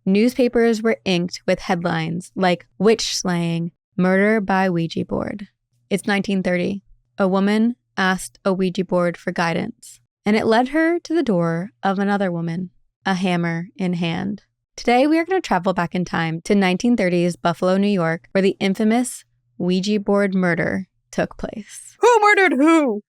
Newspapers were inked with headlines like witch slaying, murder by Ouija board. It's 1930. A woman asked a Ouija board for guidance, and it led her to the door of another woman, a hammer in hand. Today, we are going to travel back in time to 1930s Buffalo, New York, where the infamous Ouija board murder took place. Who murdered who?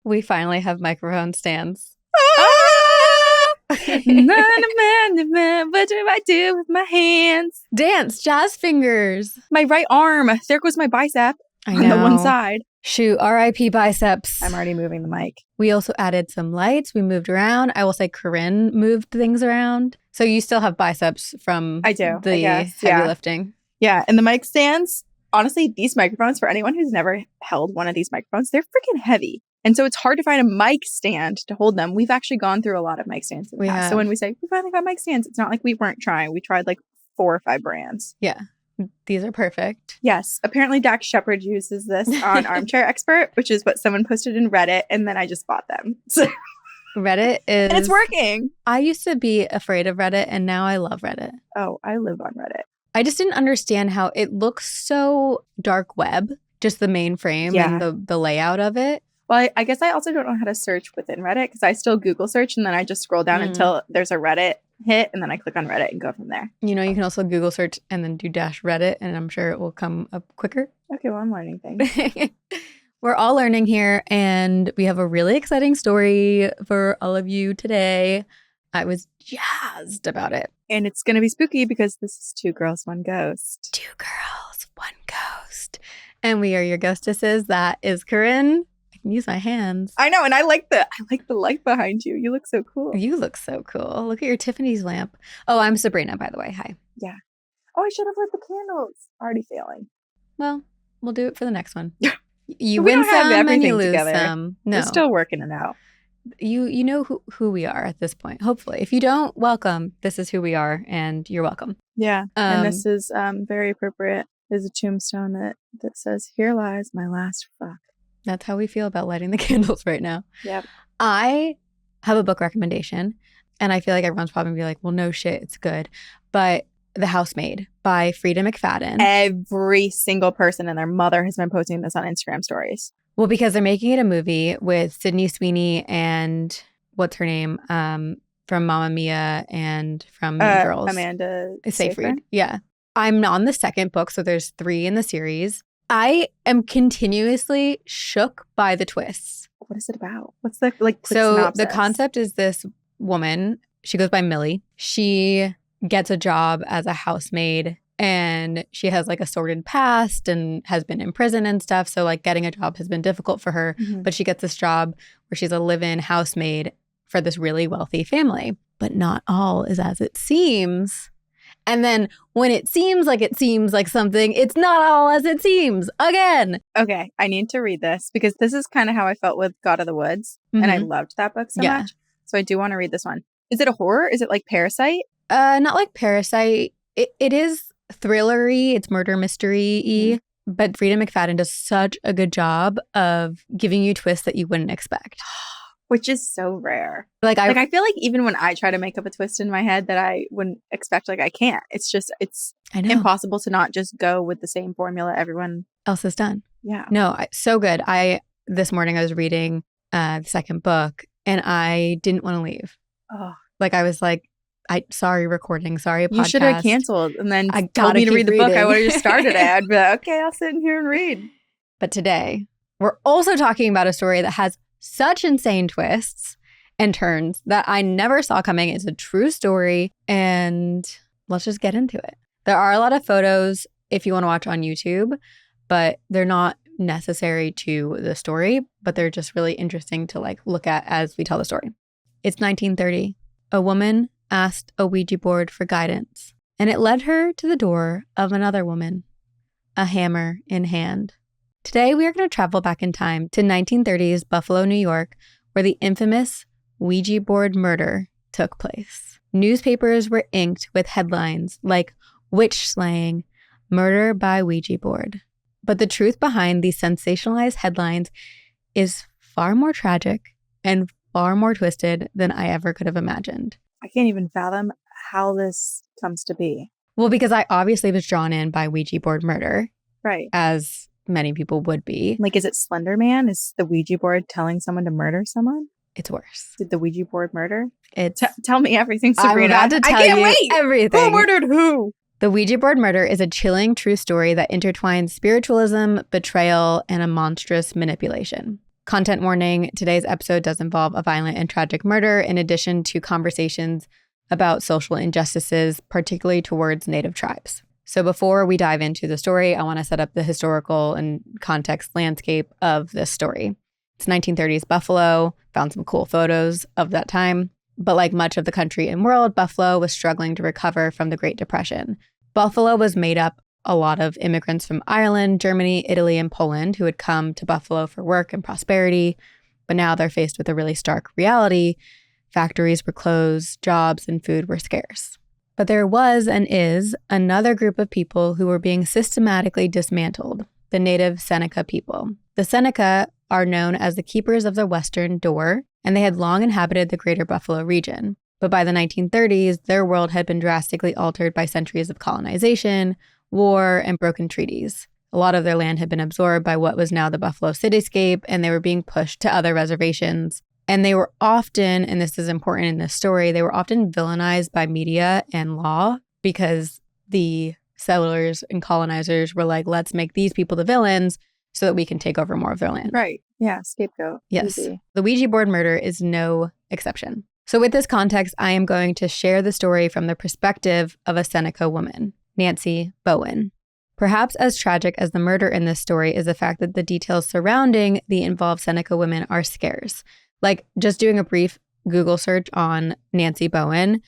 We finally have microphone stands. What do I do with my hands? Dance, jazz fingers. My right arm. There goes my bicep on the one side. Shoot, R.I.P. biceps. I'm already moving the mic. We also added some lights. We moved around. I will say Corinne moved things around. So you still have biceps from the heavy lifting. Yeah, and the mic stands, honestly, these microphones, for anyone who's never held one of these microphones, they're freaking heavy. And so it's hard to find a mic stand to hold them. We've actually gone through a lot of mic stands in the past. So when we say, we finally got mic stands, it's not like we weren't trying. We tried like 4 or 5 brands. Yeah. These are perfect. Yes. Apparently Dax Shepard uses this on Armchair Expert, which is what someone posted in Reddit. And then I just bought them. So Reddit is... And it's working. I used to be afraid of Reddit and now I love Reddit. Oh, I live on Reddit. I just didn't understand how it looks so dark web, just the mainframe and the layout of it. Well, I guess I also don't know how to search within Reddit because I still Google search and then I just scroll down until there's a Reddit hit and then I click on Reddit and go from there. You know, you can also Google search and then do -Reddit and I'm sure it will come up quicker. Okay, well, I'm learning things. We're all learning here and we have a really exciting story for all of you today. I was jazzed about it. And it's going to be spooky because this is 2 Girls, 1 Ghost. 2 Girls, 1 Ghost. And we are your ghostesses. That is Corinne. I can use my hands. I know, and I like the light behind you. You look so cool. You look so cool. Look at your Tiffany's lamp. Oh, I'm Sabrina, by the way. Hi. Yeah. Oh, I should have lit the candles. Already failing. Well, we'll do it for the next one. You we win don't have some everything and you lose together. some. No. We're still working it out. You know who we are at this point, hopefully. If you don't, welcome. This is who we are, and you're welcome. Yeah. And this is very appropriate. There's a tombstone that says, "Here lies my last fuck." That's how we feel about lighting the candles right now. Yep. I have a book recommendation, and I feel like everyone's probably going to be like, well, no shit, it's good. But The Housemaid by Frida McFadden. Every single person and their mother has been posting this on Instagram stories. Well, because they're making it a movie with Sydney Sweeney and what's her name from Mamma Mia and from Mean Girls. Amanda Seyfried. Yeah. I'm on the second book, so there's 3 in the series. I am continuously shook by the twists. What is it about? What's the quick So synopsis? the concept is this woman, she goes by Millie. She gets a job as a housemaid and she has like a sordid past and has been in prison and stuff. So like getting a job has been difficult for her, but she gets this job where she's a live-in housemaid for this really wealthy family. But not all is as it seems. And then when it seems like something, it's not all as it seems again. Okay, I need to read this because this is kind of how I felt with God of the Woods. And I loved that book so much. So I do want to read this one. Is it a horror? Is it like Parasite? Not like Parasite. It is thrillery. It's murder mystery-y. But Frida McFadden does such a good job of giving you twists that you wouldn't expect. Which is so rare. Like I feel like even when I try to make up a twist in my head that I wouldn't expect, like I can't. It's impossible to not just go with the same formula everyone else has done. Yeah. No, so good. This morning I was reading the second book and I didn't want to leave. Oh. Like I was like, sorry recording, sorry podcast. You should have canceled and then I told me to read the book. I would have just started it. it. I'd be like, okay, I'll sit in here and read. But today, we're also talking about a story that has such insane twists and turns that I never saw coming. It's a true story, and let's just get into it. There are a lot of photos if you want to watch on YouTube, but they're not necessary to the story, but they're just really interesting to like look at as we tell the story. It's 1930. A woman asked a Ouija board for guidance, and it led her to the door of another woman, a hammer in hand. Today, we are going to travel back in time to 1930s Buffalo, New York, where the infamous Ouija Board Murder took place. Newspapers were inked with headlines like witch slaying, murder by Ouija board. But the truth behind these sensationalized headlines is far more tragic and far more twisted than I ever could have imagined. I can't even fathom how this comes to be. Well, because I obviously was drawn in by Ouija board murder. Right. As many people would be. Like, is it Slender Man? Is the Ouija board telling someone to murder someone? It's worse. Did the Ouija board murder? It's tell me everything, Sabrina. I'm about to tell you everything. Who murdered who? The Ouija Board Murder is a chilling true story that intertwines spiritualism, betrayal, and a monstrous manipulation. Content warning, today's episode does involve a violent and tragic murder in addition to conversations about social injustices, particularly towards Native tribes. So before we dive into the story, I want to set up the historical and context landscape of this story. It's 1930s Buffalo, found some cool photos of that time. But like much of the country and world, Buffalo was struggling to recover from the Great Depression. Buffalo was made up a lot of immigrants from Ireland, Germany, Italy, and Poland who had come to Buffalo for work and prosperity. But now they're faced with a really stark reality. Factories were closed, jobs and food were scarce. But there was and is another group of people who were being systematically dismantled, the native Seneca people. The Seneca are known as the keepers of the Western Door, and they had long inhabited the greater Buffalo region. But by the 1930s, their world had been drastically altered by centuries of colonization, war, and broken treaties. A lot of their land had been absorbed by what was now the Buffalo cityscape, and they were being pushed to other reservations. And they were often, and this is important in this story, they were often villainized by media and law because the settlers and colonizers were like, let's make these people the villains so that we can take over more of their land. Right. Yeah. Scapegoat. Yes. Easy. The Ouija board murder is no exception. So with this context, I am going to share the story from the perspective of a Seneca woman, Nancy Bowen. Perhaps as tragic as the murder in this story is the fact that the details surrounding the involved Seneca women are scarce. Like, just doing a brief Google search on Nancy Bowen,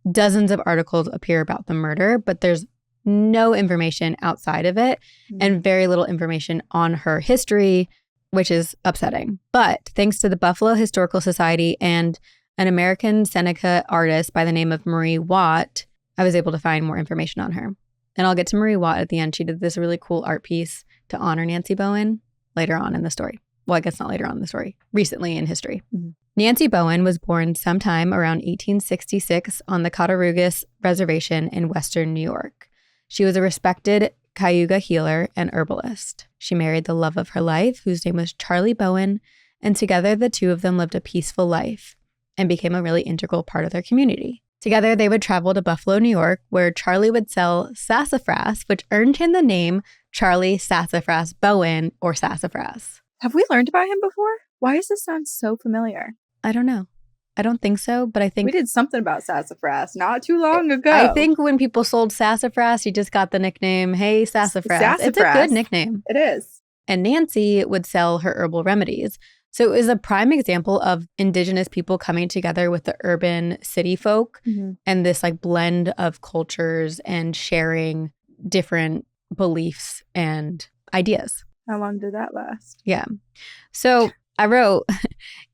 dozens of articles appear about the murder, but there's no information outside of it and very little information on her history, which is upsetting. But thanks to the Buffalo Historical Society and an American Seneca artist by the name of Marie Watt, I was able to find more information on her. And I'll get to Marie Watt at the end. She did this really cool art piece to honor Nancy Bowen later on in the story. Well, I guess not later on in the story, recently in history. Mm-hmm. Nancy Bowen was born sometime around 1866 on the Cattaraugus Reservation in western New York. She was a respected Cayuga healer and herbalist. She married the love of her life, whose name was Charley Bowen, and together the two of them lived a peaceful life and became a really integral part of their community. Together, they would travel to Buffalo, New York, where Charley would sell sassafras, which earned him the name Charley Sassafras Bowen, or Sassafras. Have we learned about him before? Why does this sound so familiar? I don't know. I don't think so, but I think... We did something about sassafras not too long ago. I think when people sold sassafras, you just got the nickname, hey, sassafras. Sassafras. It's a good nickname. It is. And Nancy would sell her herbal remedies. So it was a prime example of indigenous people coming together with the urban city folk and this like blend of cultures and sharing different beliefs and ideas. How long did that last? Yeah. So I wrote,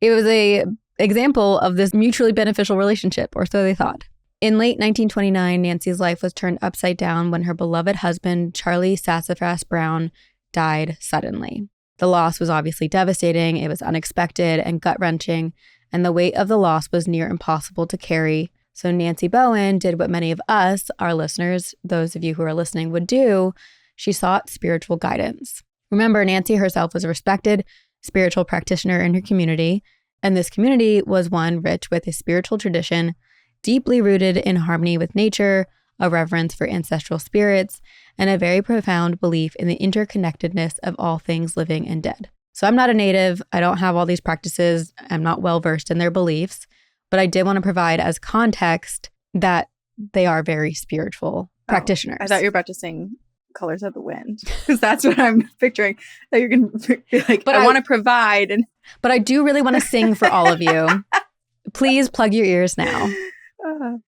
it was a example of this mutually beneficial relationship, or so they thought. In late 1929, Nancy's life was turned upside down when her beloved husband, Charley Sassafras Brown, died suddenly. The loss was obviously devastating, it was unexpected and gut-wrenching, and the weight of the loss was near impossible to carry. So Nancy Bowen did what many of us, our listeners, those of you who are listening, would do. She sought spiritual guidance. Remember, Nancy herself was a respected spiritual practitioner in her community, and this community was one rich with a spiritual tradition, deeply rooted in harmony with nature, a reverence for ancestral spirits, and a very profound belief in the interconnectedness of all things living and dead. So I'm not a native. I don't have all these practices. I'm not well versed in their beliefs, but I did want to provide as context that they are very spiritual practitioners. I thought you were about to sing Colors of the Wind, because that's what I'm picturing, that you're going to be like, but I want to provide. But I do really want to sing for all of you. Please plug your ears now.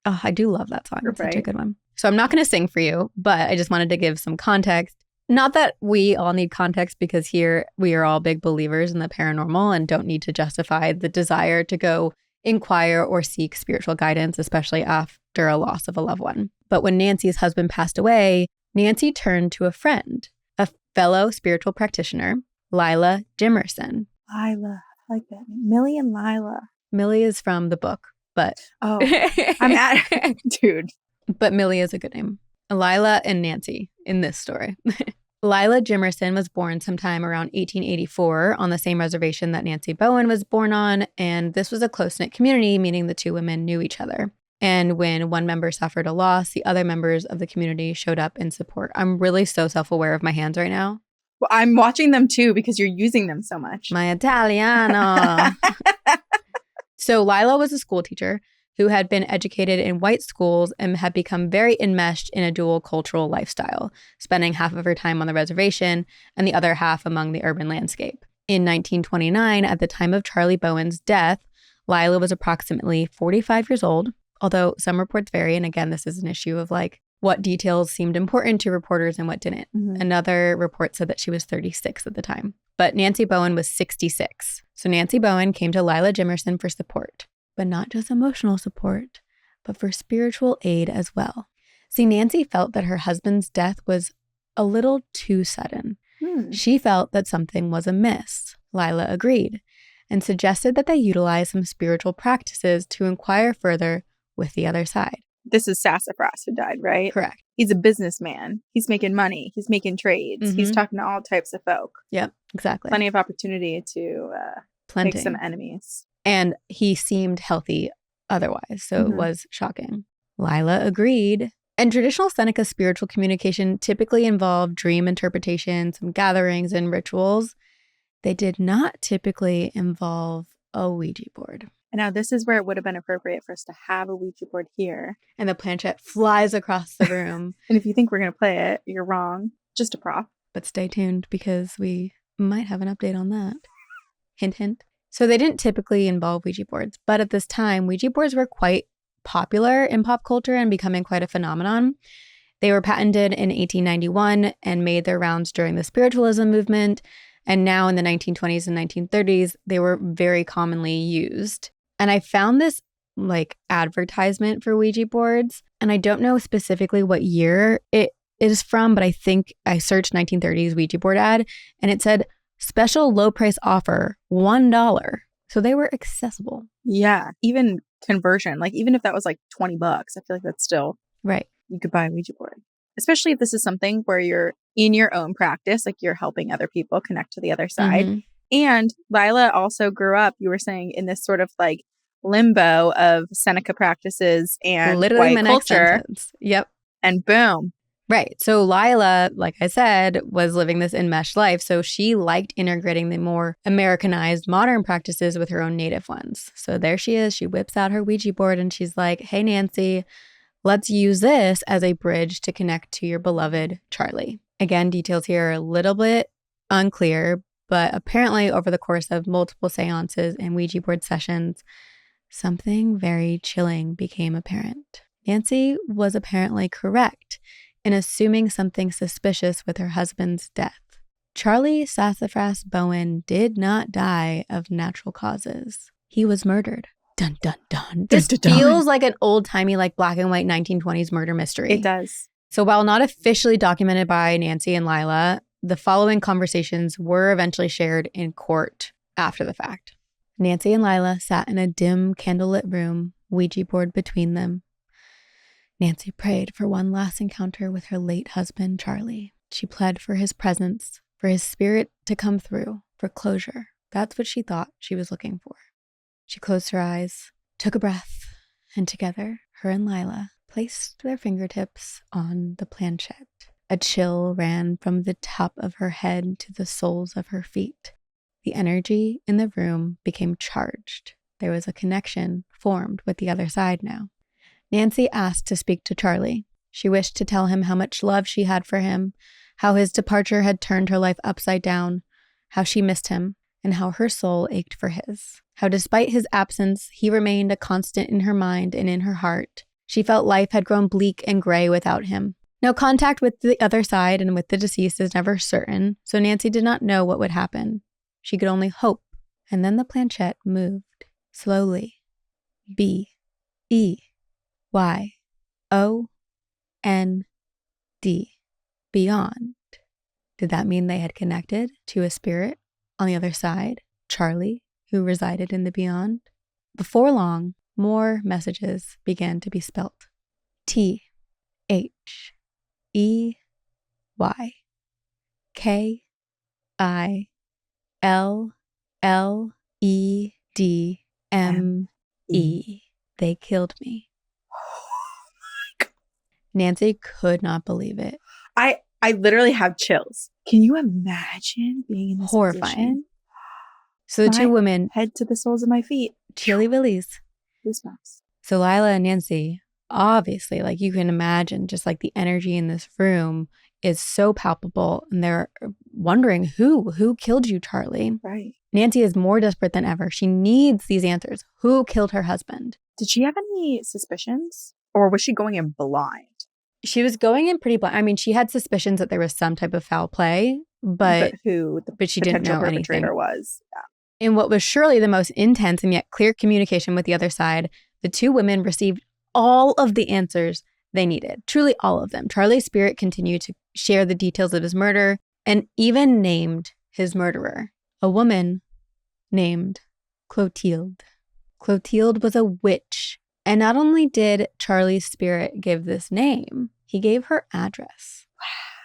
I do love that song. It's such a good one. So I'm not going to sing for you, but I just wanted to give some context. Not that we all need context, because here we are all big believers in the paranormal and don't need to justify the desire to go inquire or seek spiritual guidance, especially after a loss of a loved one. But when Nancy's husband passed away, Nancy turned to a friend, a fellow spiritual practitioner, Lila Jimerson. Lila, I like that name. Millie and Lila. Millie is from the book, but... Oh, I'm at... Dude. But Millie is a good name. Lila and Nancy in this story. Lila Jimerson was born sometime around 1884 on the same reservation that Nancy Bowen was born on, and this was a close-knit community, meaning the two women knew each other. And when one member suffered a loss, the other members of the community showed up in support. I'm really so self-aware of my hands right now. Well, I'm watching them too because you're using them so much. My Italiano. So Lila was a school teacher who had been educated in white schools and had become very enmeshed in a dual cultural lifestyle, spending half of her time on the reservation and the other half among the urban landscape. In 1929, at the time of Charley Bowen's death, Lila was approximately 45 years old, although some reports vary. And again, this is an issue of like what details seemed important to reporters and what didn't. Mm-hmm. Another report said that she was 36 at the time. But Nancy Bowen was 66. So Nancy Bowen came to Lila Jimerson for support. But not just emotional support, but for spiritual aid as well. See, Nancy felt that her husband's death was a little too sudden. She felt that something was amiss. Lila agreed and suggested that they utilize some spiritual practices to inquire further with the other side. This is Sassafras who died, right? Correct. He's a businessman. He's making money. He's making trades. Mm-hmm. He's talking to all types of folk. Yep, exactly. Plenty of opportunity to make some enemies. And he seemed healthy otherwise, so it was shocking. Lila agreed. And traditional Seneca spiritual communication typically involved dream interpretation, some gatherings and rituals. They did not typically involve a Ouija board. And now this is where it would have been appropriate for us to have a Ouija board here. And the planchette flies across the room. And if you think we're going to play it, you're wrong. Just a prop. But stay tuned because we might have an update on that. Hint, hint. So they didn't typically involve Ouija boards, but at this time, Ouija boards were quite popular in pop culture and becoming quite a phenomenon. They were patented in 1891 and made their rounds during the spiritualism movement. And now in the 1920s and 1930s, they were very commonly used. And I found this like advertisement for Ouija boards, and I don't know specifically what year it is from, but I think I searched 1930s Ouija board ad and it said, special low price offer, $1. So they were accessible. Yeah. Even conversion, like even if that was like $20, I feel like that's still right. You could buy a Ouija board, especially if this is something where you're in your own practice, like you're helping other people connect to the other side. Mm-hmm. And Lila also grew up, you were saying, in this sort of like limbo of Seneca practices and literally white culture. Yep. And boom. Right. So Lila, like I said, was living this enmeshed life. So she liked integrating the more Americanized modern practices with her own native ones. So there she is. She whips out her Ouija board and she's like, hey, Nancy, let's use this as a bridge to connect to your beloved Charley. Again, details here are a little bit unclear, but apparently over the course of multiple seances and Ouija board sessions, something very chilling became apparent. Nancy was apparently correct in assuming something suspicious with her husband's death. Charley Sassafras Bowen did not die of natural causes. He was murdered. Dun, dun, dun. This feels like an old-timey, like black and white 1920s murder mystery. It does. So while not officially documented by Nancy and Lila, the following conversations were eventually shared in court after the fact. Nancy and Lila sat in a dim, candlelit room, Ouija board between them. Nancy prayed for one last encounter with her late husband, Charley. She pled for his presence, for his spirit to come through, for closure. That's what she thought she was looking for. She closed her eyes, took a breath, and together, her and Lila placed their fingertips on the planchette. A chill ran from the top of her head to the soles of her feet. The energy in the room became charged. There was a connection formed with the other side now. Nancy asked to speak to Charley. She wished to tell him how much love she had for him, how his departure had turned her life upside down, how she missed him, and how her soul ached for his. How despite his absence, he remained a constant in her mind and in her heart. She felt life had grown bleak and gray without him. Now, contact with the other side and with the deceased is never certain, so Nancy did not know what would happen. She could only hope. And then the planchette moved slowly. B, E, Y, O, N, D. Beyond. Did that mean they had connected to a spirit on the other side, Charley, who resided in the beyond? Before long, more messages began to be spelt. T, H, E, Y, K, I, L, L, E, D, M, E. They killed me. Nancy could not believe it. I literally have chills. Can you imagine being in this Horrifying. position? So the two women, head to the soles of my feet. chilly willies. Goosebumps. So Lila and Nancy, obviously, like you can imagine, just like the energy in this room is so palpable, and they're wondering who killed you, Charley? Right. Nancy is more desperate than ever. She needs these answers. Who killed her husband? Did she have any suspicions, or was she going in blind? She was going in pretty blind. I mean, she had suspicions that there was some type of foul play, but she didn't know anything. Was. Yeah. In what was surely the most intense and yet clear communication with the other side, the two women received all of the answers they needed. Truly all of them. Charley's spirit continued to share the details of his murder and even named his murderer, a woman named Clothilde. Clothilde was a witch. And not only did Charley's spirit give this name, he gave her address.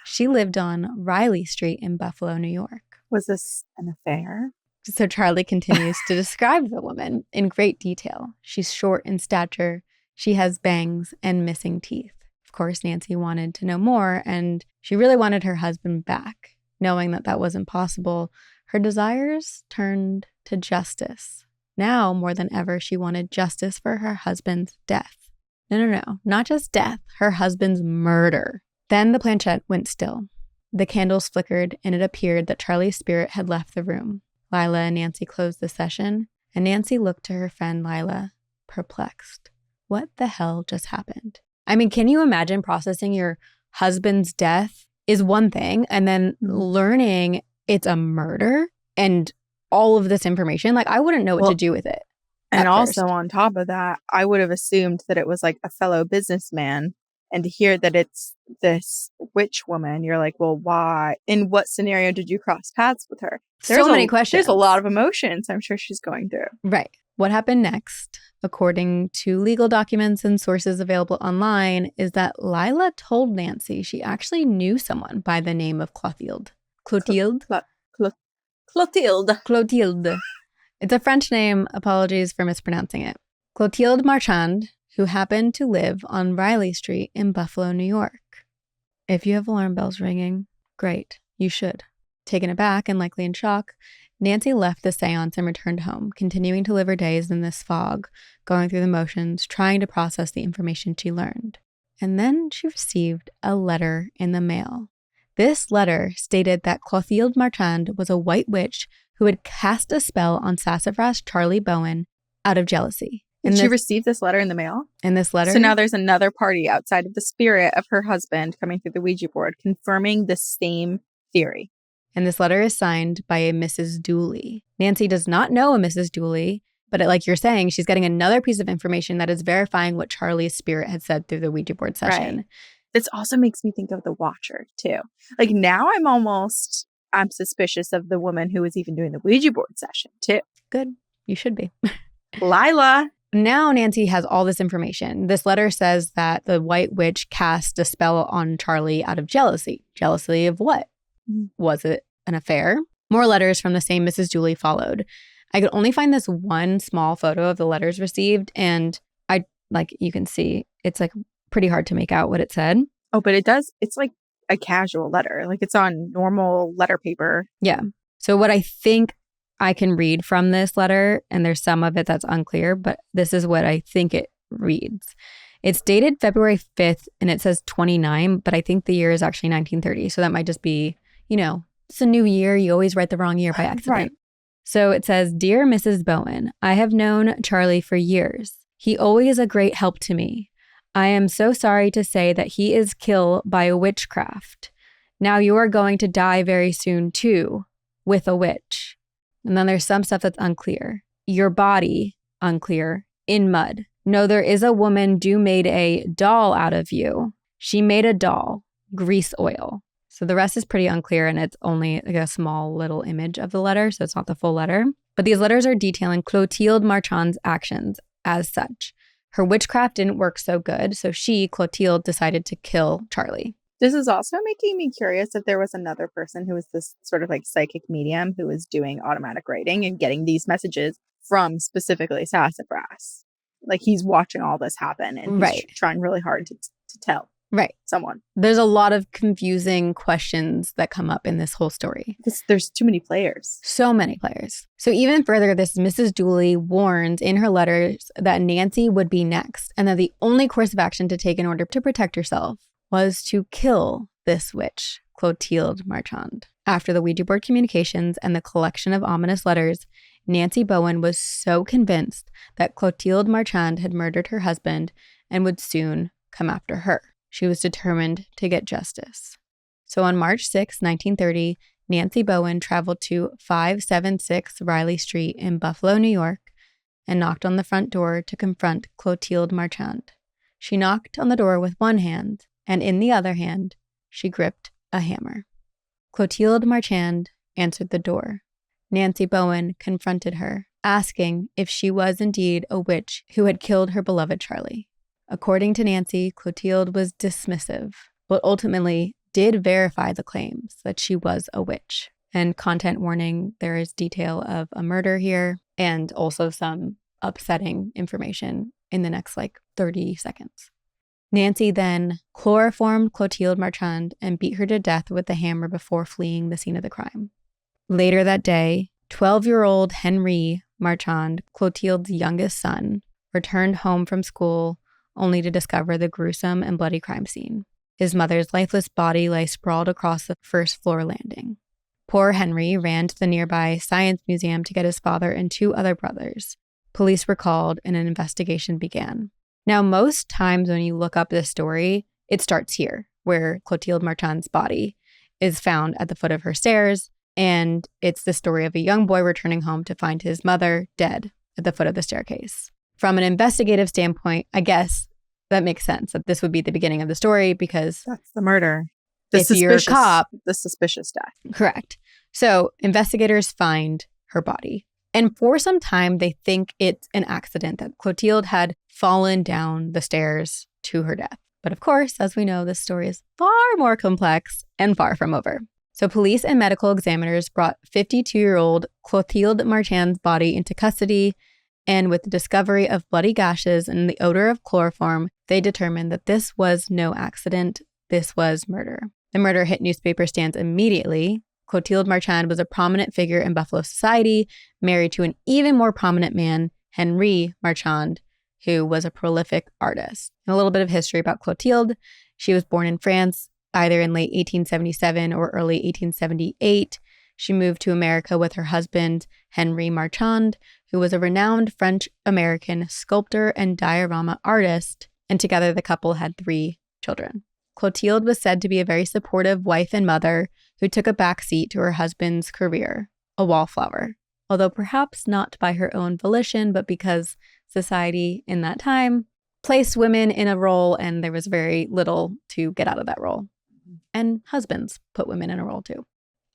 She lived on Riley Street in Buffalo, New York. Was this an affair? So Charley continues to describe the woman in great detail. She's short in stature. She has bangs and missing teeth. Of course, Nancy wanted to know more, and she really wanted her husband back. Knowing that that wasn't possible, her desires turned to justice. Now, more than ever, she wanted justice for her husband's death. No, not just death, her husband's murder. Then the planchette went still. The candles flickered, and it appeared that Charley's spirit had left the room. Lila and Nancy closed the session, and Nancy looked to her friend Lila, perplexed. What the hell just happened? I mean, can you imagine processing your husband's death is one thing, and then learning it's a murder and all of this information? Like, I wouldn't know what to do with it. And also on top of that, I would have assumed that it was like a fellow businessman. And to hear that it's this witch woman, you're like, well, why? In what scenario did you cross paths with her? So many questions. There's a lot of emotions I'm sure she's going through. Right. What happened next, according to legal documents and sources available online, is that Lila told Nancy she actually knew someone by the name of Clothilde. Clothilde? Clothilde. Clothilde. It's a French name. Apologies for mispronouncing it. Clothilde Marchand, who happened to live on Riley Street in Buffalo, New York. If you have alarm bells ringing, great. You should. Taken aback and likely in shock, Nancy left the seance and returned home, continuing to live her days in this fog, going through the motions, trying to process the information she learned. And then she received a letter in the mail. This letter stated that Clothilde Marchand was a white witch who had cast a spell on sassafras Charley Bowen out of jealousy. Did she receive this letter in the mail? In this letter? So now there's another party outside of the spirit of her husband coming through the Ouija board, confirming the same theory. And this letter is signed by a Mrs. Dooley. Nancy does not know a Mrs. Dooley, but like you're saying, she's getting another piece of information that is verifying what Charley's spirit had said through the Ouija board session. Right. This also makes me think of the Watcher, too. Like now I'm suspicious of the woman who was even doing the Ouija board session, too. Good. You should be. Lila. Now Nancy has all this information. This letter says that the white witch cast a spell on Charley out of jealousy. Jealousy of what? Was it an affair? More letters from the same Mrs. Dooley followed. I could only find this one small photo of the letters received, and you can see, it's like pretty hard to make out what it said. Oh, but it's like a casual letter. Like it's on normal letter paper. Yeah. So what I think I can read from this letter, and there's some of it that's unclear, but this is what I think it reads. It's dated February 5th, and it says 29, but I think the year is actually 1930. So that might just be, it's a new year. You always write the wrong year by accident. Right. So it says, Dear Mrs. Bowen, I have known Charley for years. He always a great help to me. I am so sorry to say that he is killed by witchcraft. Now you are going to die very soon too, with a witch. And then there's some stuff that's unclear. Your body, unclear, in mud. No, there is a woman do made a doll out of you. She made a doll, grease oil. So the rest is pretty unclear, and it's only like a small little image of the letter, so it's not the full letter. But these letters are detailing Clothilde Marchand's actions as such. Her witchcraft didn't work so good, so she, Clothilde, decided to kill Charley. This is also making me curious if there was another person who was this sort of like psychic medium who was doing automatic writing and getting these messages from specifically Sassafras. Like he's watching all this happen and he's trying really hard to tell someone. There's a lot of confusing questions that come up in this whole story. There's too many players. So many players. So even further, this Mrs. Dooley warns in her letters that Nancy would be next and that the only course of action to take in order to protect herself was to kill this witch, Clothilde Marchand. After the Ouija board communications and the collection of ominous letters, Nancy Bowen was so convinced that Clothilde Marchand had murdered her husband and would soon come after her. She was determined to get justice. So on March 6, 1930, Nancy Bowen traveled to 576 Riley Street in Buffalo, New York, and knocked on the front door to confront Clothilde Marchand. She knocked on the door with one hand, and in the other hand, she gripped a hammer. Clothilde Marchand answered the door. Nancy Bowen confronted her, asking if she was indeed a witch who had killed her beloved Charley. According to Nancy, Clothilde was dismissive, but ultimately did verify the claims that she was a witch. And content warning, there is detail of a murder here and also some upsetting information in the next 30 seconds. Nancy then chloroformed Clothilde Marchand and beat her to death with the hammer before fleeing the scene of the crime. Later that day, 12-year-old Henry Marchand, Clothilde's youngest son, returned home from school only to discover the gruesome and bloody crime scene. His mother's lifeless body lay sprawled across the first floor landing. Poor Henry ran to the nearby science museum to get his father and 2 other brothers. Police were called and an investigation began. Now, most times when you look up this story, it starts here, where Clothilde Marchand's body is found at the foot of her stairs, and it's the story of a young boy returning home to find his mother dead at the foot of the staircase. From an investigative standpoint, I guess that makes sense that this would be the beginning of the story because that's the murder. If you're a cop, the suspicious death. Correct. So investigators find her body. And for some time, they think it's an accident that Clothilde had fallen down the stairs to her death. But of course, as we know, this story is far more complex and far from over. So police and medical examiners brought 52-year-old Clothilde Marchand's body into custody. And with the discovery of bloody gashes and the odor of chloroform, they determined that this was no accident. This was murder. The murder hit newspaper stands immediately. Clothilde Marchand was a prominent figure in Buffalo society, married to an even more prominent man, Henry Marchand, who was a prolific artist. And a little bit of history about Clothilde. She was born in France, either in late 1877 or early 1878. She moved to America with her husband, Henry Marchand, who was a renowned French-American sculptor and diorama artist, and together the couple had 3 children. Clothilde was said to be a very supportive wife and mother who took a backseat to her husband's career, a wallflower, although perhaps not by her own volition, but because society in that time placed women in a role and there was very little to get out of that role. And husbands put women in a role too.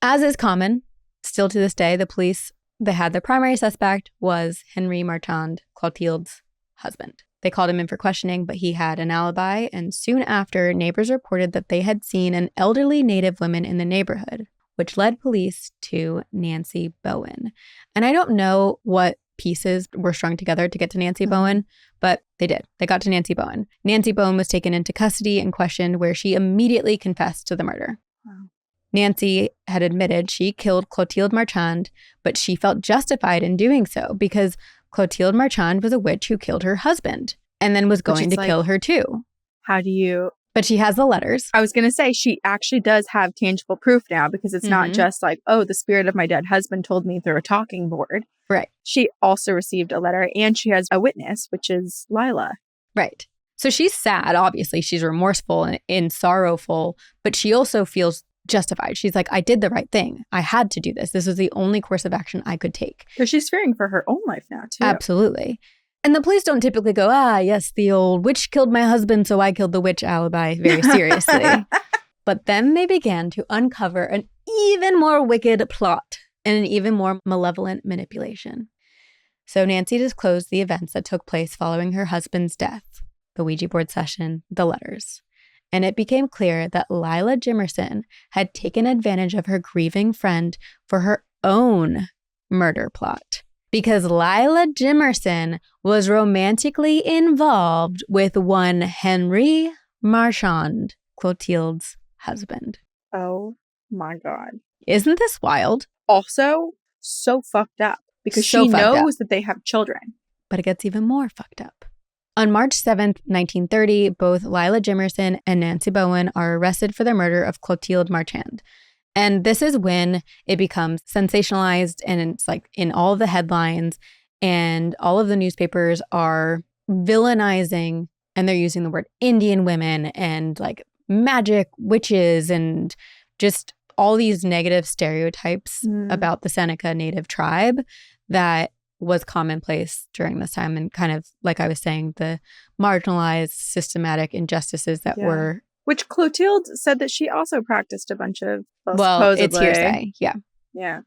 As is common, still to this day, the police, they had their primary suspect was Henry Marchand, Clothilde's husband. They called him in for questioning, but he had an alibi, and soon after, neighbors reported that they had seen an elderly native woman in the neighborhood, which led police to Nancy Bowen. And I don't know what pieces were strung together to get to Nancy Bowen, but they did. They got to Nancy Bowen. Nancy Bowen was taken into custody and questioned, where she immediately confessed to the murder. Wow. Nancy had admitted she killed Clothilde Marchand, but she felt justified in doing so because Clothilde Marchand was a witch who killed her husband and then was going to kill her too. How do you... But she has the letters. I was going to say, she actually does have tangible proof now because it's not just like, oh, the spirit of my dead husband told me through a talking board. Right. She also received a letter and she has a witness, which is Lila. Right. So she's sad, obviously. She's remorseful and sorrowful, but she also feels justified. She's like, I did the right thing. I had to do this. This was the only course of action I could take. Because she's fearing for her own life now, too. Absolutely. And the police don't typically go, yes, the old witch killed my husband, so I killed the witch alibi very seriously. But then they began to uncover an even more wicked plot and an even more malevolent manipulation. So Nancy disclosed the events that took place following her husband's death, the Ouija board session, the letters. And it became clear that Lila Jimerson had taken advantage of her grieving friend for her own murder plot. Because Lila Jimerson was romantically involved with one Henry Marchand, Clothilde's husband. Oh my God. Isn't this wild? Also, so fucked up. Because she knows that they have children. But it gets even more fucked up. On March 7th, 1930, both Lila Jimerson and Nancy Bowen are arrested for the murder of Clothilde Marchand. And this is when it becomes sensationalized and it's like in all of the headlines and all of the newspapers are villainizing and they're using the word Indian women and like magic witches and just all these negative stereotypes about the Seneca native tribe that was commonplace during this time. And kind of, like I was saying, the marginalized systematic injustices that were... Which Clothilde said that she also practiced a bunch of... Well, it's hearsay. Yeah. Yeah.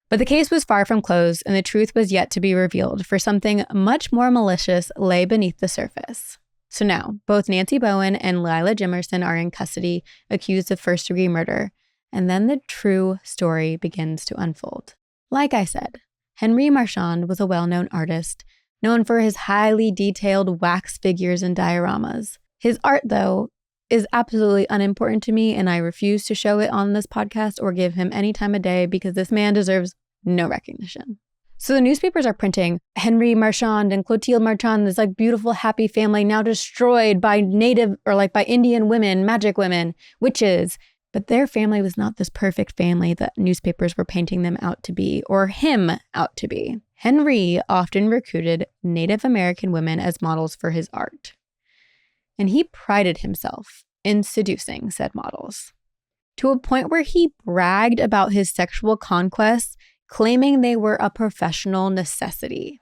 But the case was far from closed and the truth was yet to be revealed, for something much more malicious lay beneath the surface. So now, both Nancy Bowen and Lila Jimerson are in custody, accused of first-degree murder. And then the true story begins to unfold. Like I said, Henry Marchand was a well-known artist, known for his highly detailed wax figures and dioramas. His art, though, is absolutely unimportant to me, and I refuse to show it on this podcast or give him any time of day because this man deserves no recognition. So the newspapers are printing Henry Marchand and Clothilde Marchand, this like beautiful, happy family now destroyed by native or like by Indian women, magic women, witches. But their family was not this perfect family that newspapers were painting them out to be, or him out to be. Henry often recruited Native American women as models for his art. And he prided himself in seducing said models, to a point where he bragged about his sexual conquests, claiming they were a professional necessity.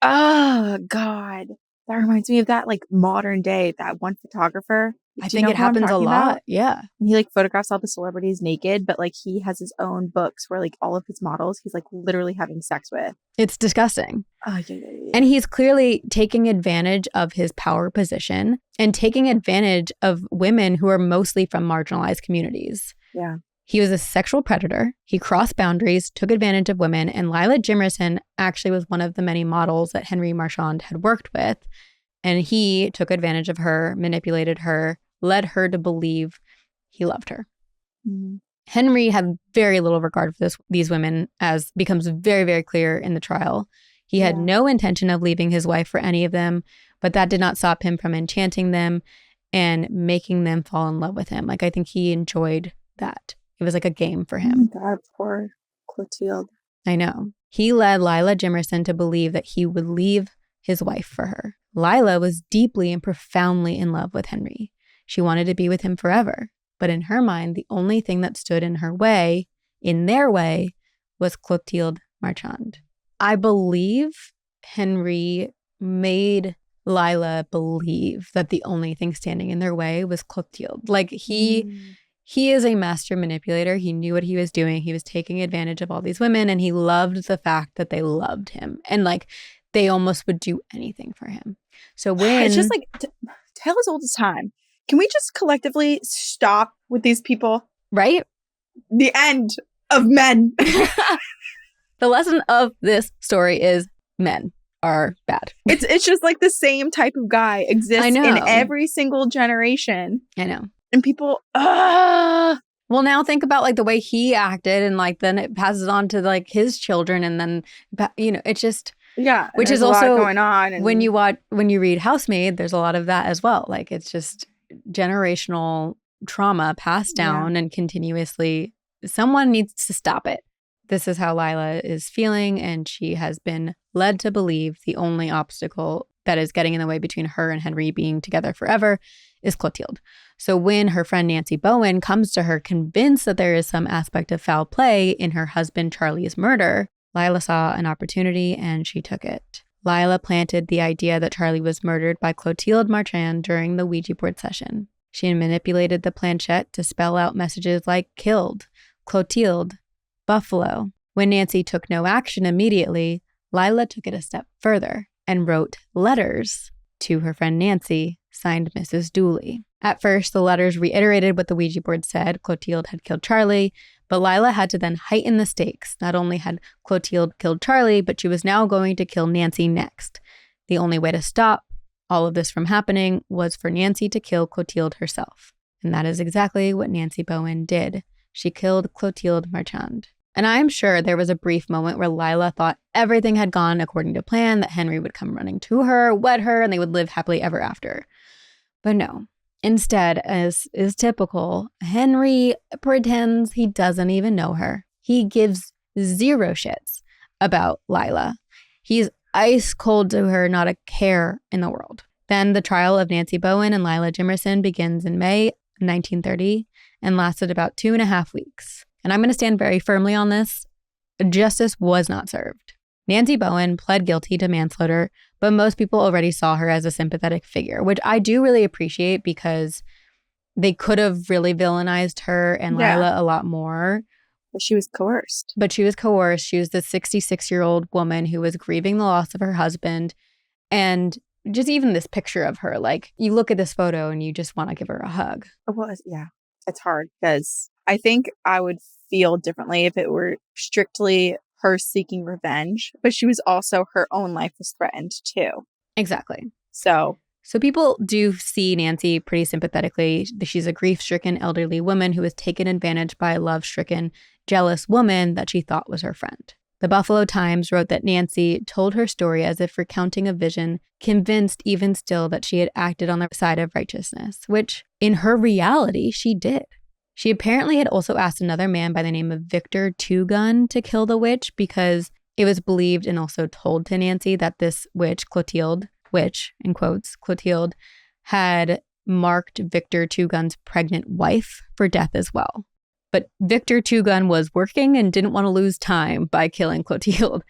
Oh, God. That reminds me of that, like, modern day, that one photographer. I think it happens a lot. About? Yeah. He, like, photographs all the celebrities naked, but, like, he has his own books where, like, all of his models, he's, like, literally having sex with. It's disgusting. Oh, yeah. And he's clearly taking advantage of his power position and taking advantage of women who are mostly from marginalized communities. Yeah. He was a sexual predator. He crossed boundaries, took advantage of women, and Lila Jimerson actually was one of the many models that Henry Marchand had worked with. And he took advantage of her, manipulated her, led her to believe he loved her. Mm-hmm. Henry had very little regard for these women, as becomes very, very clear in the trial. He had no intention of leaving his wife for any of them, but that did not stop him from enchanting them and making them fall in love with him. Like, I think he enjoyed that. It was like a game for him. Oh my God, poor Clothilde. I know. He led Lila Jimerson to believe that he would leave his wife for her. Lila was deeply and profoundly in love with Henry. She wanted to be with him forever. But in her mind, the only thing that stood in her way, in their way, was Clothilde Marchand. I believe Henry made Lila believe that the only thing standing in their way was Clothilde. Like, he is a master manipulator. He knew what he was doing. He was taking advantage of all these women, and he loved the fact that they loved him. And, like, they almost would do anything for him. So when... It's just like, tale as old as time. Can we just collectively stop with these people? Right? The end of men. The lesson of this story is men are bad. It's just like the same type of guy exists in every single generation. I know. And people, Well, now think about like the way he acted, and like then it passes on to like his children, and then, you know, it's just... Yeah. Which is also a lot going on. And when you read Housemaid, there's a lot of that as well. Like, it's just generational trauma passed down and continuously. Someone needs to stop it. This is how Lila is feeling, and she has been led to believe the only obstacle that is getting in the way between her and Henry being together forever is Clothilde. So when her friend Nancy Bowen comes to her convinced that there is some aspect of foul play in her husband Charley's murder, Lila saw an opportunity and she took it. Lila planted the idea that Charley was murdered by Clothilde Marchand during the Ouija board session. She manipulated the planchette to spell out messages like killed, Clothilde, buffalo. When Nancy took no action immediately, Lila took it a step further and wrote letters to her friend Nancy, signed Mrs. Dooley. At first, the letters reiterated what the Ouija board said. Clothilde had killed Charley, but Lila had to then heighten the stakes. Not only had Clothilde killed Charley, but she was now going to kill Nancy next. The only way to stop all of this from happening was for Nancy to kill Clothilde herself. And that is exactly what Nancy Bowen did. She killed Clothilde Marchand. And I'm sure there was a brief moment where Lila thought everything had gone according to plan, that Henry would come running to her, wed her, and they would live happily ever after. But no. Instead, as is typical, Henry pretends he doesn't even know her. He gives zero shits about Lila. He's ice cold to her, not a care in the world. Then the trial of Nancy Bowen and Lila Jimerson begins in May 1930 and lasted about 2.5 weeks. And I'm going to stand very firmly on this. Justice was not served. Nancy Bowen pled guilty to manslaughter, but most people already saw her as a sympathetic figure, which I do really appreciate because they could have really villainized her and Lila a lot more. But she was coerced. She was the 66-year-old woman who was grieving the loss of her husband. And just even this picture of her, like, you look at this photo and you just want to give her a hug. Well, yeah, it's hard because I think I would feel differently if it were strictly her seeking revenge, but she was also, her own life was threatened too. Exactly. So people do see Nancy pretty sympathetically. She's a grief-stricken elderly woman who was taken advantage by a love-stricken, jealous woman that she thought was her friend. The Buffalo Times wrote that Nancy told her story as if recounting a vision, convinced even still that she had acted on the side of righteousness, which in her reality, she did. She apparently had also asked another man by the name of Victor Two Gun to kill the witch because it was believed and also told to Nancy that this witch, Clothilde, witch, in quotes, Clothilde, had marked Victor Two Gun's pregnant wife for death as well. But Victor Two Gun was working and didn't want to lose time by killing Clothilde,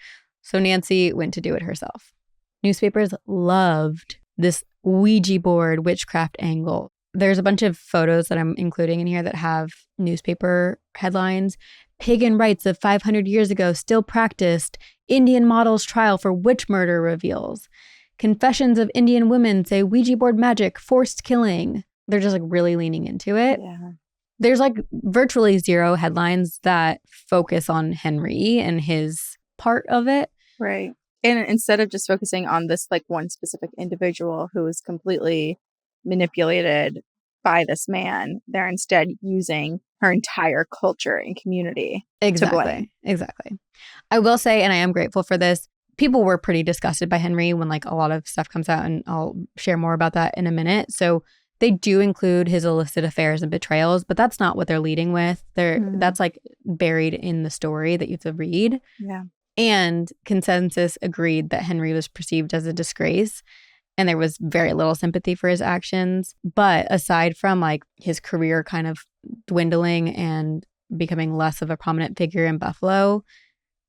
so Nancy went to do it herself. Newspapers loved this Ouija board witchcraft angle. There's a bunch of photos that I'm including in here that have newspaper headlines. Pagan rites of 500 years ago still practiced. Indian model's trial for witch murder reveals. Confessions of Indian women say Ouija board magic, forced killing. They're just like really leaning into it. Yeah. There's like virtually zero headlines that focus on Henry and his part of it. Right. And instead of just focusing on this like one specific individual who was completely manipulated by this man, they're instead using her entire culture and community to blame. Exactly. I will say, and I am grateful for this, people were pretty disgusted by Henry when like a lot of stuff comes out, and I'll share more about that in a minute. So they do include his illicit affairs and betrayals, but that's not what they're leading with. That's like buried in the story that you have to read. Yeah. And consensus agreed that Henry was perceived as a disgrace, and there was very little sympathy for his actions. But aside from like his career kind of dwindling and becoming less of a prominent figure in Buffalo,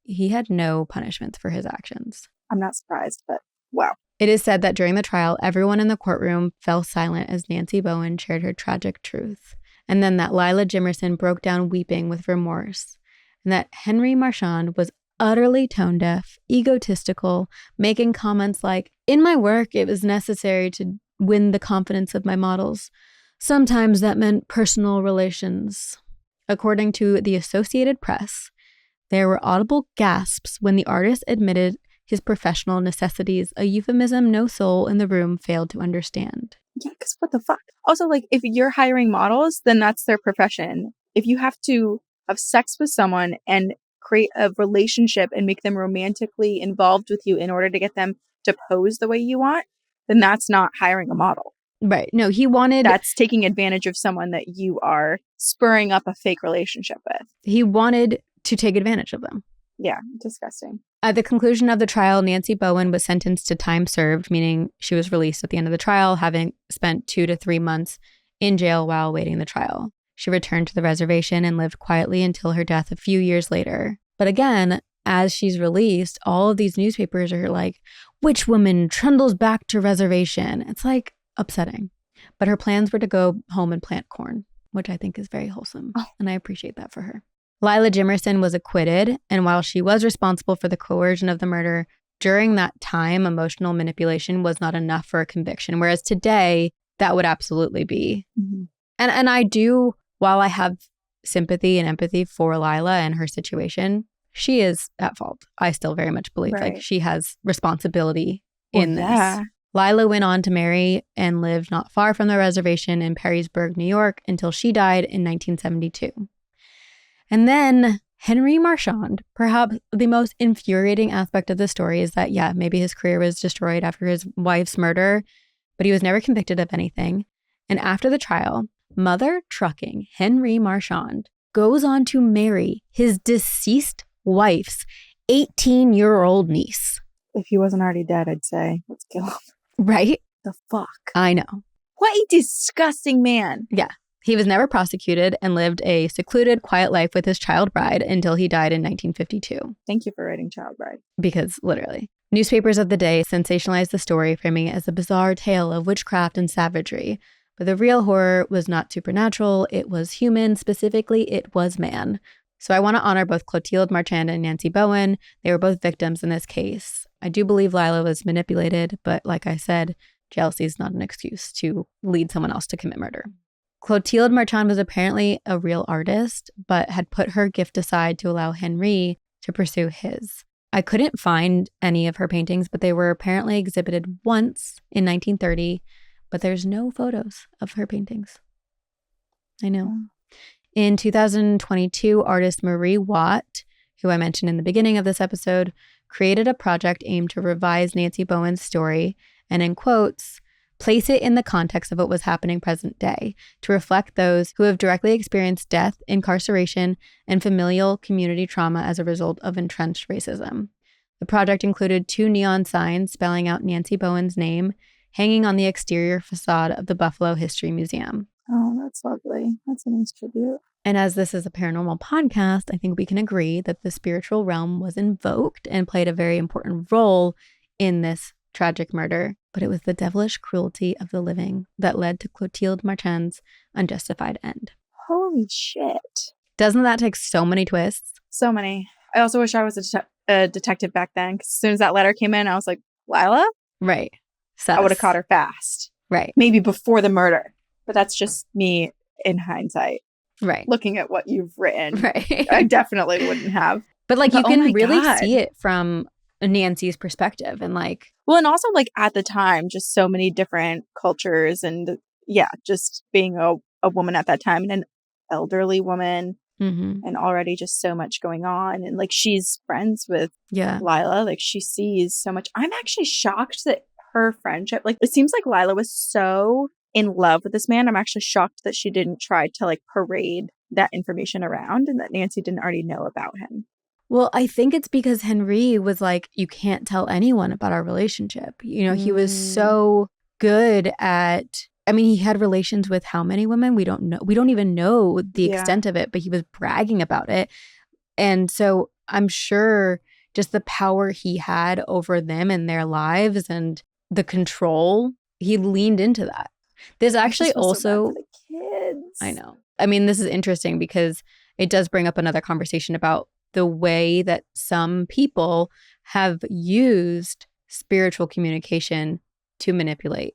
he had no punishments for his actions. I'm not surprised, but wow. It is said that during the trial, everyone in the courtroom fell silent as Nancy Bowen shared her tragic truth. And then that Lila Jimerson broke down weeping with remorse. And that Henry Marchand was utterly tone deaf, egotistical, making comments like, "In my work, it was necessary to win the confidence of my models. Sometimes that meant personal relations." According to the Associated Press, there were audible gasps when the artist admitted his professional necessities, a euphemism no soul in the room failed to understand. Yeah, because what the fuck? Also, like, if you're hiring models, then that's their profession. If you have to have sex with someone and create a relationship and make them romantically involved with you in order to get them to pose the way you want, then that's not hiring a model. Right. No, that's taking advantage of someone that you are spurring up a fake relationship with. He wanted to take advantage of them. Yeah, disgusting. At the conclusion of the trial, Nancy Bowen was sentenced to time served, meaning she was released at the end of the trial, having spent 2 to 3 months in jail while awaiting the trial. She returned to the reservation and lived quietly until her death a few years later. But again, as she's released, all of these newspapers are like, "Witch woman trundles back to reservation." It's like upsetting. But her plans were to go home and plant corn, which I think is very wholesome. And I appreciate that for her. Lila Jimerson was acquitted, and while she was responsible for the coercion of the murder, during that time, emotional manipulation was not enough for a conviction, whereas today, that would absolutely be. Mm-hmm. And I do, while I have sympathy and empathy for Lila and her situation, she is at fault. I still very much believe like she has responsibility in this. Lila went on to marry and lived not far from the reservation in Perrysburg, New York, until she died in 1972. And then Henry Marchand, perhaps the most infuriating aspect of the story is that, yeah, maybe his career was destroyed after his wife's murder, but he was never convicted of anything. And after the trial, mother trucking Henry Marchand goes on to marry his deceased wife's 18-year-old niece. If he wasn't already dead, I'd say, let's kill him. Right? The fuck? I know. What a disgusting man. Yeah. He was never prosecuted and lived a secluded, quiet life with his child bride until he died in 1952. Thank you for writing Child Bride. Because literally. Newspapers of the day sensationalized the story, framing it as a bizarre tale of witchcraft and savagery. But the real horror was not supernatural. It was human. Specifically, it was man. So I want to honor both Clothilde Marchand and Nancy Bowen. They were both victims in this case. I do believe Lila was manipulated, but like I said, jealousy is not an excuse to lead someone else to commit murder. Clothilde Marchand was apparently a real artist, but had put her gift aside to allow Henry to pursue his. I couldn't find any of her paintings, but they were apparently exhibited once in 1930, but there's no photos of her paintings. I know. In 2022, artist Marie Watt, who I mentioned in the beginning of this episode, created a project aimed to revise Nancy Bowen's story and, in quotes, place it in the context of what was happening present day to reflect those who have directly experienced death, incarceration, and familial community trauma as a result of entrenched racism. The project included 2 neon signs spelling out Nancy Bowen's name hanging on the exterior facade of the Buffalo History Museum. Oh, that's lovely. That's a nice tribute. And as this is a paranormal podcast, I think we can agree that the spiritual realm was invoked and played a very important role in this tragic murder, but it was the devilish cruelty of the living that led to Clothilde Marchand's unjustified end. Holy shit. Doesn't that take so many twists? So many. I also wish I was a detective back then, because as soon as that letter came in, I was like, Lila? Right. I would have caught her fast. Right. Maybe before the murder. But that's just me in hindsight. Right. Looking at what you've written. Right. I definitely wouldn't have. But like, you can really see it from Nancy's perspective and like. Well, and also like at the time, just so many different cultures and yeah, just being a woman at that time and an elderly woman and already just so much going on. And like, she's friends with Lila. Like, she sees so much. I'm actually shocked that her friendship, like, it seems like Lila was so in love with this man. I'm actually shocked that she didn't try to like parade that information around and that Nancy didn't already know about him. Well, I think it's because Henry was like, you can't tell anyone about our relationship. You know, he was so good at, I mean, he had relations with how many women? We don't know. We don't even know the extent of it, but he was bragging about it. And so I'm sure just the power he had over them and their lives and the control, he leaned into that. There's actually also, the kids. I know. I mean, this is interesting because it does bring up another conversation about the way that some people have used spiritual communication to manipulate.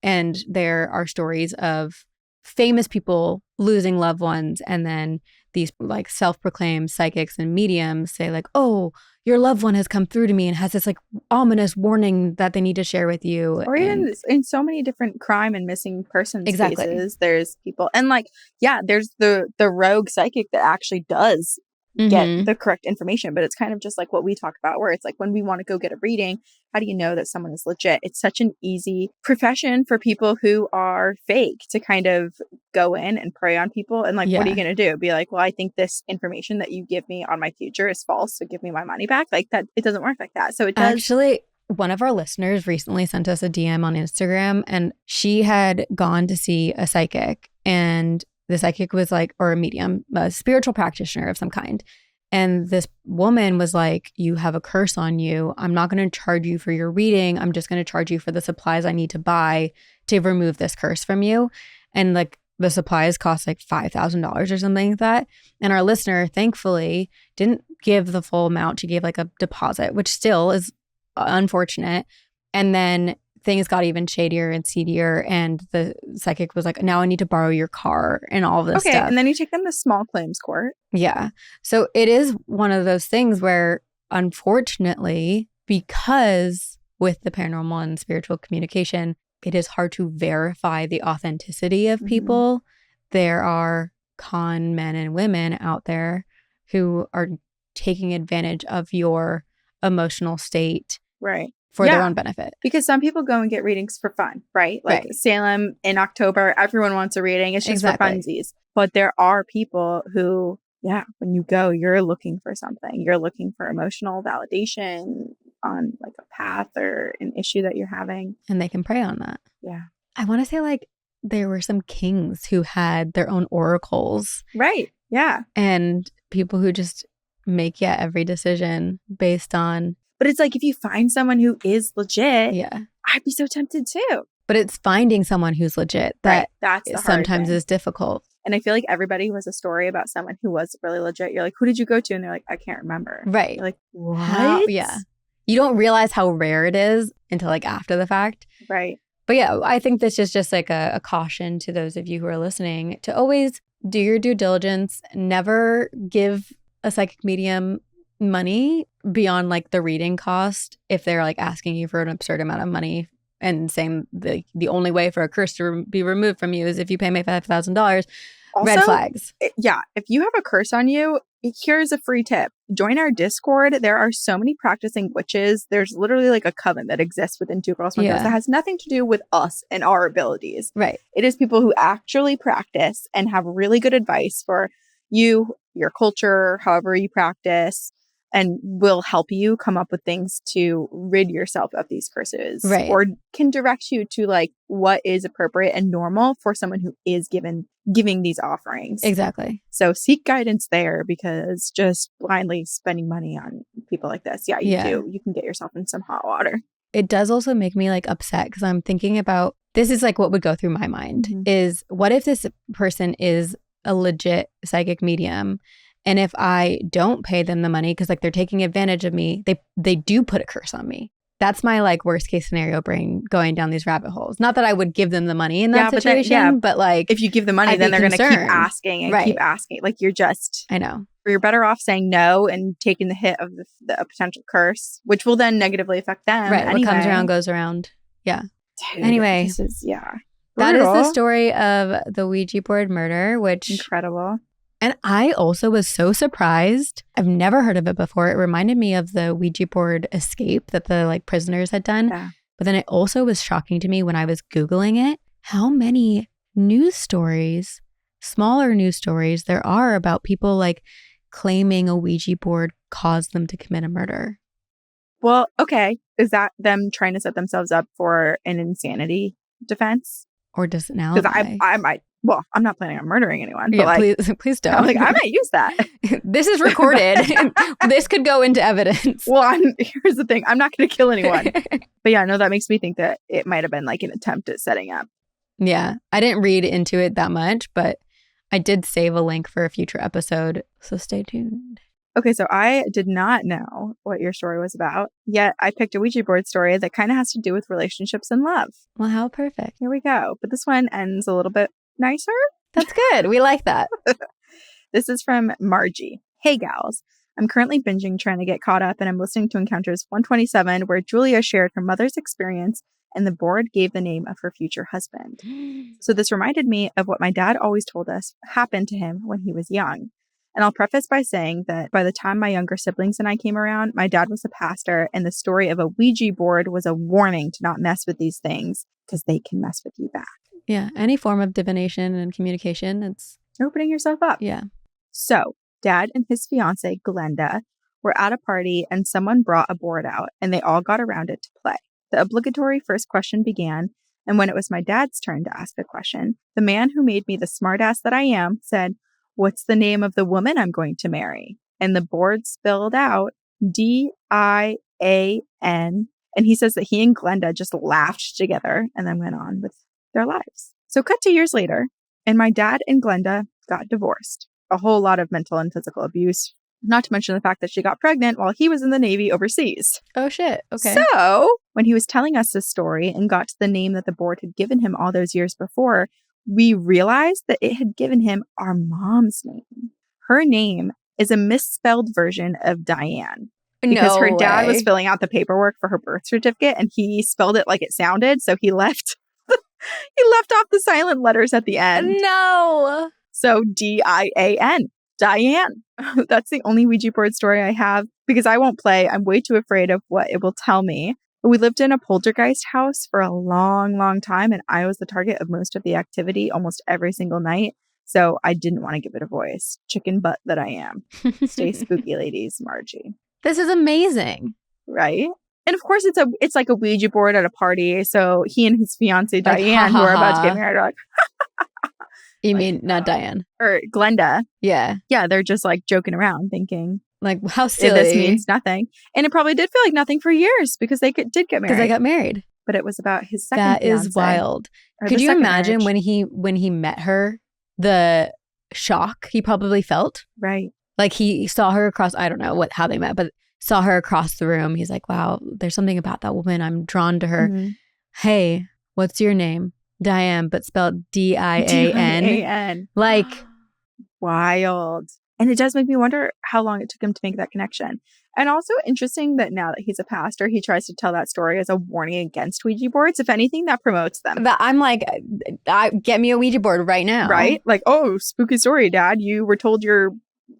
And there are stories of famous people losing loved ones, and then these like self-proclaimed psychics and mediums say like, oh, your loved one has come through to me and has this like ominous warning that they need to share with you. Or even in so many different crime and missing persons cases, there's people. And like, yeah, there's the rogue psychic that actually does get the correct information. But it's kind of just like what we talk about, where it's like when we want to go get a reading, how do you know that someone is legit? It's such an easy profession for people who are fake to kind of go in and prey on people. And like, what are you going to do? Be like, well, I think this information that you give me on my future is false, so give me my money back. Like that, it doesn't work like that. So it does. Actually, one of our listeners recently sent us a DM on Instagram, and she had gone to see a psychic, and the psychic was like, or a medium, a spiritual practitioner of some kind. And this woman was like, you have a curse on you. I'm not going to charge you for your reading. I'm just going to charge you for the supplies I need to buy to remove this curse from you. And like the supplies cost like $5,000 or something like that. And our listener, thankfully, didn't give the full amount. She gave like a deposit, which still is unfortunate. And then things got even shadier and seedier, and the psychic was like, now I need to borrow your car and all this stuff. And then you take them to small claims court. Yeah. So it is one of those things where, unfortunately, because with the paranormal and spiritual communication, it is hard to verify the authenticity of people. There are con men and women out there who are taking advantage of your emotional state. Right. For their own benefit. Because some people go and get readings for fun, right? Like Salem in October, everyone wants a reading. It's just for funsies. But there are people who, when you go, you're looking for something. You're looking for emotional validation on like a path or an issue that you're having. And they can prey on that. Yeah. I want to say like there were some kings who had their own oracles. Right. Yeah. And people who just make every decision based on. But it's like if you find someone who is legit, I'd be so tempted too. But it's finding someone who's legit that that's the sometimes is difficult. And I feel like everybody who has a story about someone who was really legit, you're like, who did you go to? And they're like, I can't remember. Right. You're like, what? You don't realize how rare it is until like after the fact. Right. But I think this is just like a caution to those of you who are listening to always do your due diligence. Never give a psychic medium money beyond like the reading cost if they're like asking you for an absurd amount of money and saying the only way for a curse to be removed from you is if you pay me $5,000. Red flags. If you have a curse on you, here's a free tip. Join our Discord. There are so many practicing witches. There's literally like a coven that exists within Two Girls One Ghost that has nothing to do with us and our abilities. Right. It is people who actually practice and have really good advice for you, your culture, however you practice, and will help you come up with things to rid yourself of these curses. Right. Or can direct you to like what is appropriate and normal for someone who is giving these offerings. Exactly. So seek guidance there, because just blindly spending money on people like this, you can get yourself in some hot water. It does also make me like upset because I'm thinking about, this is like what would go through my mind is, what if this person is a legit psychic medium? And if I don't pay them the money because like they're taking advantage of me, they do put a curse on me. That's my like worst case scenario brain going down these rabbit holes. Not that I would give them the money in that situation, but like if you give the money, then they're going to keep asking and keep asking. Like you're better off saying no and taking the hit of the potential curse, which will then negatively affect them. Right. Anyway. What comes around goes around. Yeah. Dude, anyway, this is that is the story of the Ouija board murder, which incredible. And I also was so surprised. I've never heard of it before. It reminded me of the Ouija board escape that the like prisoners had done. Yeah. But then it also was shocking to me when I was Googling it, how many news stories, smaller news stories there are about people like claiming a Ouija board caused them to commit a murder. Well, okay. Is that them trying to set themselves up for an insanity defense? Or does it now? Because I might. Well, I'm not planning on murdering anyone. But like, please don't. I'm like, I might use that. This is recorded. This could go into evidence. Well, here's the thing. I'm not going to kill anyone. But yeah, no, that makes me think that it might have been like an attempt at setting up. Yeah. I didn't read into it that much, but I did save a link for a future episode. So stay tuned. Okay, so I did not know what your story was about, yet I picked a Ouija board story that kind of has to do with relationships and love. Well, how perfect. Here we go. But this one ends a little bit nicer. That's good. We like that. This is from Margie. Hey, gals. I'm currently binging trying to get caught up, and I'm listening to Encounters 127, where Julia shared her mother's experience, and the board gave the name of her future husband. So this reminded me of what my dad always told us happened to him when he was young. And I'll preface by saying that by the time my younger siblings and I came around, my dad was a pastor, and the story of a Ouija board was a warning to not mess with these things because they can mess with you back. Yeah. Any form of divination and communication, it's opening yourself up. Yeah. So Dad and his fiance, Glenda, were at a party and someone brought a board out and they all got around it to play. The obligatory first question began, and when it was my dad's turn to ask a question, the man who made me the smartass that I am said, "What's the name of the woman I'm going to marry?" And the board spelled out Dian. And he says that he and Glenda just laughed together and then went on with their lives. So cut to years later, and my dad and Glenda got divorced. A whole lot of mental and physical abuse, not to mention the fact that she got pregnant while he was in the Navy overseas. Oh, shit. Okay. So when he was telling us this story and got to the name that the board had given him all those years before, we realized that it had given him our mom's name. Her name is a misspelled version of Diane. Because her dad was filling out the paperwork for her birth certificate and he spelled it like it sounded. So he left off the silent letters at the end. No. So Dian. Diane. That's the only Ouija board story I have because I won't play. I'm way too afraid of what it will tell me. We lived in a poltergeist house for a long, long time, and I was the target of most of the activity almost every single night. So I didn't want to give it a voice. Chicken butt that I am. Stay spooky, ladies. Margie. This is amazing. Right? And of course, it's like a Ouija board at a party. So he and his fiancée, Diane, who are about to get married, are like, You mean not Diane? Or Glenda. Yeah. Yeah, they're just like joking around thinking, like, how silly. This means nothing. And it probably did feel like nothing for years because they did get married. Because they got married. But it was about his second That fiancé, is wild. Could you imagine when he met her, the shock he probably felt? Right. Like he saw her across, I don't know how they met, but saw her across the room. He's like, wow, there's something about that woman. I'm drawn to her. Mm-hmm. Hey, what's your name? Diane, but spelled Dian. Dian. Like, wild. And it does make me wonder how long it took him to make that connection. And also interesting that now that he's a pastor, he tries to tell that story as a warning against Ouija boards. If anything, that promotes them. But I'm like, get me a Ouija board right now. Right? Like, oh, spooky story, Dad. You were told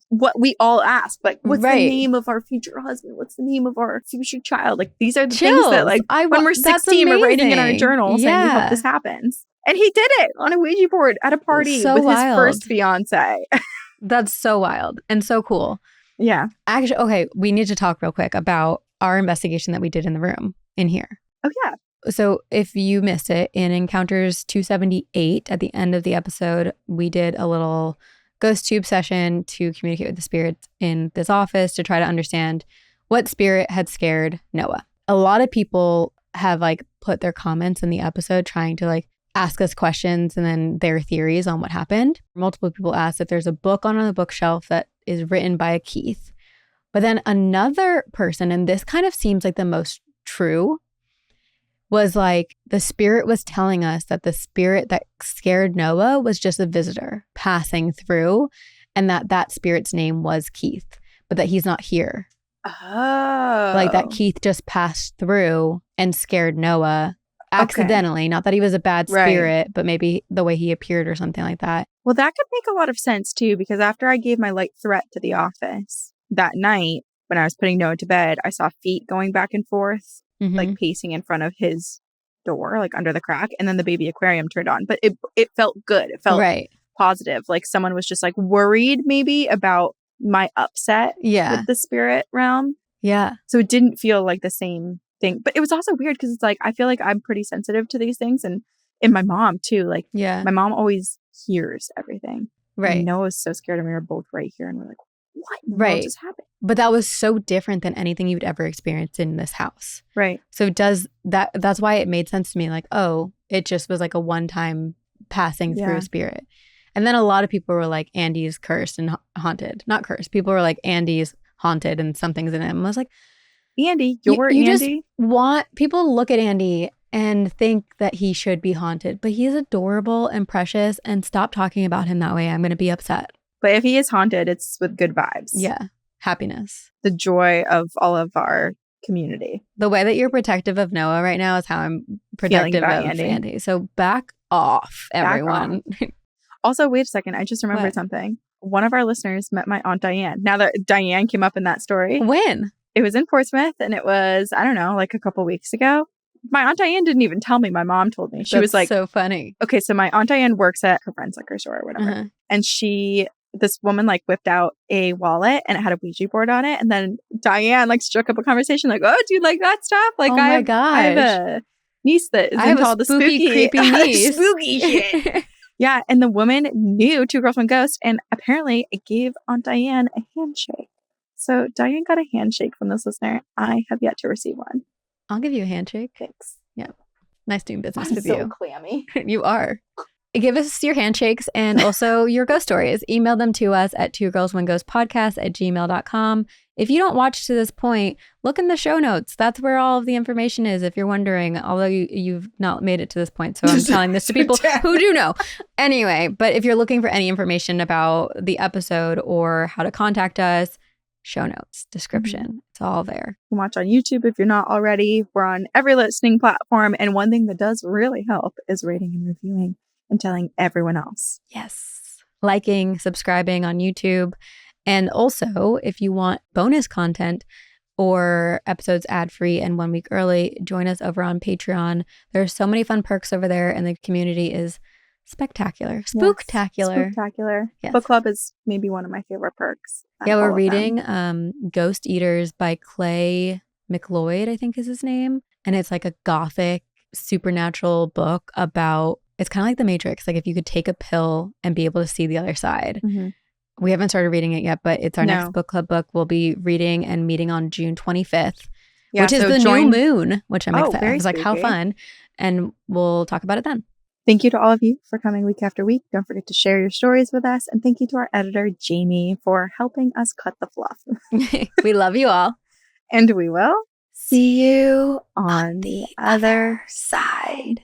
what we all ask, like, what's the name of our future husband? What's the name of our future child? Like, these are the things that, like, when we're 16, we're writing in our journal saying we hope this happens. And he did it on a Ouija board at a party with his first fiance. That's so wild and so cool. Yeah. Actually, okay, we need to talk real quick about our investigation that we did in the room in here. Oh, yeah. So if you missed it, in Encounters 278, at the end of the episode, we did a little ghost tube session to communicate with the spirits in this office to try to understand what spirit had scared Noah. A lot of people have like put their comments in the episode trying to like ask us questions and then their theories on what happened. Multiple people asked if there's a book on the bookshelf that is written by a Keith. But then another person, and this kind of seems like the most true, was like the spirit was telling us that the spirit that scared Noah was just a visitor passing through, and that spirit's name was Keith, but that he's not here. Oh. Like that Keith just passed through and scared Noah accidentally. Okay. Not that he was a bad spirit, but maybe the way he appeared or something like that. Well, that could make a lot of sense too, because after I gave my light threat to the office that night, when I was putting Noah to bed, I saw feet going back and forth, like pacing in front of his door, like under the crack. And then the baby aquarium turned on. But it felt good. It felt positive. Like someone was just like worried maybe about my upset with the spirit realm. Yeah. So it didn't feel like the same thing. But it was also weird because it's like, I feel like I'm pretty sensitive to these things. And my mom too. Like, my mom always hears everything. Right. And Noah's so scared and we were both right here. And we're like, what in the world just happened? But that was so different than anything you'd ever experienced in this house. Right. So that's why it made sense to me. Like, oh, it just was like a one-time passing through spirit. And then a lot of people were like, Andy's cursed and haunted. Not cursed. People were like, Andy's haunted and something's in him. I was like, Andy, you're Andy? You just want people to look at Andy and think that he should be haunted. But he's adorable and precious, and stop talking about him that way. I'm going to be upset. But if he is haunted, it's with good vibes. Yeah. Happiness. The joy of all of our community. The way that you're protective of Noah right now is how I'm protective of Andy. So back off, everyone. Also, wait a second. I just remembered something. one of our listeners met my Aunt Diane. Now that Diane came up in that story. When? It was in Portsmouth, and it was, I don't know, like a couple weeks ago. My Aunt Diane didn't even tell me. My mom told me. She was like, so funny. Okay, so my Aunt Diane works at her friend's liquor store or whatever. And this woman like whipped out a wallet and it had a Ouija board on it. And then Diane like struck up a conversation like, oh, do you like that stuff? Like, oh my gosh. I have a niece that is into all the spooky, creepy niece. spooky shit. Yeah, and the woman knew Two Girls, One Ghost, and apparently it gave Aunt Diane a handshake. So Diane got a handshake from this listener. I have yet to receive one. I'll give you a handshake. Thanks. Yeah. Nice doing business I'm with so you. Clammy. You are. Give us your handshakes and also your ghost stories. Email them to us at twogirlsoneghostpodcast@gmail.com. If you don't watch to this point, look in the show notes. That's where all of the information is, if you're wondering, although you've not made it to this point. So I'm telling this to people who do know. Anyway, but if you're looking for any information about the episode or how to contact us, show notes, description, it's all there. You can watch on YouTube if you're not already. We're on every listening platform. And one thing that does really help is rating and reviewing and telling everyone else. Yes. Liking, subscribing on YouTube. And also, if you want bonus content or episodes ad-free and 1 week early, join us over on Patreon. There's so many fun perks over there, and the community is spectacular. Spooktacular. Yes, spooktacular. Yes. Book club is maybe one of my favorite perks. Yeah, we're reading Ghost Eaters by Clay McLeod, I think is his name. And it's like a gothic supernatural book about, it's kind of like The Matrix. Like if you could take a pill and be able to see the other side. We haven't started reading it yet, but it's our next book club book. We'll be reading and meeting on June 25th, which is the new moon, which I'm excited. I was like, how fun. And we'll talk about it then. Thank you to all of you for coming week after week. Don't forget to share your stories with us. And thank you to our editor, Jamie, for helping us cut the fluff. We love you all. And we will see you on the other side.